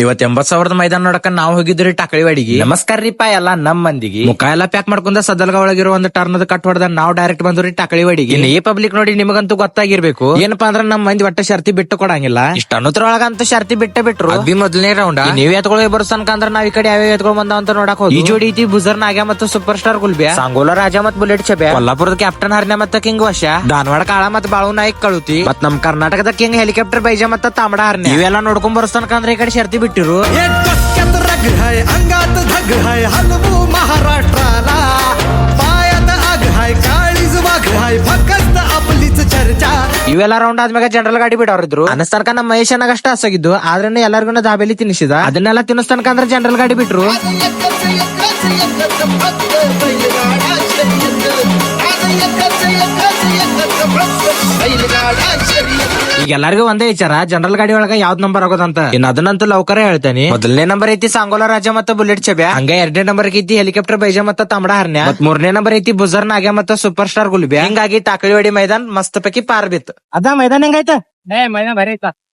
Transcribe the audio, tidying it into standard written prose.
ಇವತ್ 80,000 ಮೈದಾನ ನೋಡಕ ನಾವ್ ಹೋಗಿದ್ರಿ ಟಕಳಿವಾಡಿಗೆ. ನಮಸ್ಕಾರ ರೀಪಾ ಎಲ್ಲಾ ನಮ್ ಮಂದಿಗೆ. ಮುಖ ಎಲ್ಲಾ ಪ್ಯಾಕ್ ಮಾಡ್ಕೊಂಡ ಸದಲ್ಗ ಒಳಗಿರೋ ಒಂದು ಟರ್ನದ ಕಟ್ ಹೊಡೆದ ನಾವ್ ಡೈರೆಕ್ಟ್ ಬಂದ್ರಿ ಟಕಳಿವಾಡಿಗೆ. ಈ ಪಬ್ಲಿಕ್ ನೋಡಿ ನಿಮಗಂತೂ ಗೊತ್ತಾಗಿರ್ಬೇಕು ಏನಪ್ಪಾ ಅಂದ್ರ ನಮ್ ಮಂದಿ ಒಟ್ಟ ಶರ್ತಿ ಬಿಟ್ಟು ಕೊಡಂಗಿಲ್ಲ. ಇಷ್ಟ ಅನ್ನೋದ್ರೊಳಗಂತೂ ಶರ್ತಿ ಬಿಟ್ರು. ಅಬ್ಬಿ ಮೊದಲನೇ ರೌಂಡ್ ನೀವ್ ಎತ್ಕೊಳ್ಳಿ ಬರ್ಸನ್ಕ ಅಂದ್ರ ನಾವ್ ಈ ಕಡೆ ಯಾವ ಎತ್ಕೊಳ್ ಬಂದ ಅಂತ ನೋಡಕ್ ಹೋಗಿ. ಈ ಜೋಡಿ ಐತಿ ಬುಜರ್ ನಾಗ್ಯ ಮತ್ತು ಸೂಪರ್ ಸ್ಟಾರ್ ಗುಲ್ಬ್ಯಾ, ಸಾಂಗೋಲ ರಾಜ ಮತ್ ಬುಲೆಟ್ ಚಬ್ಯಾ, ಕೊಲ್ಲಾಪುರದ ಕ್ಯಾಪ್ಟನ್ ಹರ್ನ್ಯ ಮತ್ತ ಕಿಂಗ್ ವಶ, ಧಾರವಾಡ ಕಾಳ ಮತ್ ಬಾಳು ನಾಯ್ಕ್ ಕಳುತಿ, ಮತ್ ನಮ್ ಕರ್ನಾಟಕದ ಕಿಂಗ್ ಹೆಲಿಕಾಪ್ಟರ್ ಬೈಜ ಮತ್ತ ತಾಮಡ ಹರ್ನ್ಯ. ಇವೆಲ್ಲ ನೋಡ್ಕೊಂಡ್ ಬರ್ಸನ್ಕ ಅಂದ್ರೆ ಈ ಕಡೆ ಶರ್ತಿ ಬಿಟ್ಟಿರು. रग है अंगात धग है हलवू महाराष्ट्राला पायात आग है काळीज वाघ है फक्त आपलीच चर्चा. ಇವೆಲ್ಲ ರೌಂಡ್ ಆದ್ಮ್ಯಾಗ ಜನರಲ್ ಗಾಡಿ ಬಿಡೋರಿದ್ರು. ಅನ್ನಸ್ತನಕ ನಮ್ಮ ಮಹೇಶನಾಗ ಅಷ್ಟ ಹಸಾಗಿದ್ದು ಆದ್ರೂ ಎಲ್ಲರಿಗೂ ದಾಬೇಲಿ ತಿನ್ನಿಸಿದ. ಅದನ್ನೆಲ್ಲ ತಿನ್ನಿಸ್ತನಕ ಅಂದ್ರೆ ಜನರಲ್ ಗಾಡಿ ಬಿಟ್ರು. ಈಗ ಎಲ್ಲರಿಗೂ ಒಂದೇ ವಿಚಾರ, ಜನರಲ್ ಗಾಡಿ ಒಳಗ ಯಾವ್ದ್ ನಂಬರ್ ಆಗೋದಂತ. ಇನ್ ಅದನ್ನಂತೂ ಲೌಕರ ಹೇಳ್ತೇನೆ. ಮೊದಲನೇ ನಂಬರ್ ಐತಿ ಸಾಂಗೋಲ ರಾಜ ಮತ್ತು ಬುಲೆಟ್ ಚಬ್ಯಾ, ಹಂಗ ಎರಡನೇ ನಂಬರ್ ಐತಿ ಹೆಲಿಕಾಪ್ಟರ್ ಬೈಜ ಮತ್ತ ತಾಮಡ ಹರ್ನ್ಯ, ಮತ್ ಮೂರನೇ ನಂಬರ್ ಐತಿ ಬುಜರ್ ನಾಗ್ಯ ಮತ್ತು ಸೂಪರ್ ಸ್ಟಾರ್ ಗುಲ್ಬ್ಯಾ. ಹಿಂಗಾಗಿ ಟಾಕಳಿವಾಡಿ ಮೈದಾನ ಮಸ್ತ್ ಪೈಕಿ ಪಾರ್ ಬಿತ್ತು. ಅದ ಮೈದಾನ ಹೆಂಗೈತ? ಮೈದಾನ ಬರೀ ಐತ.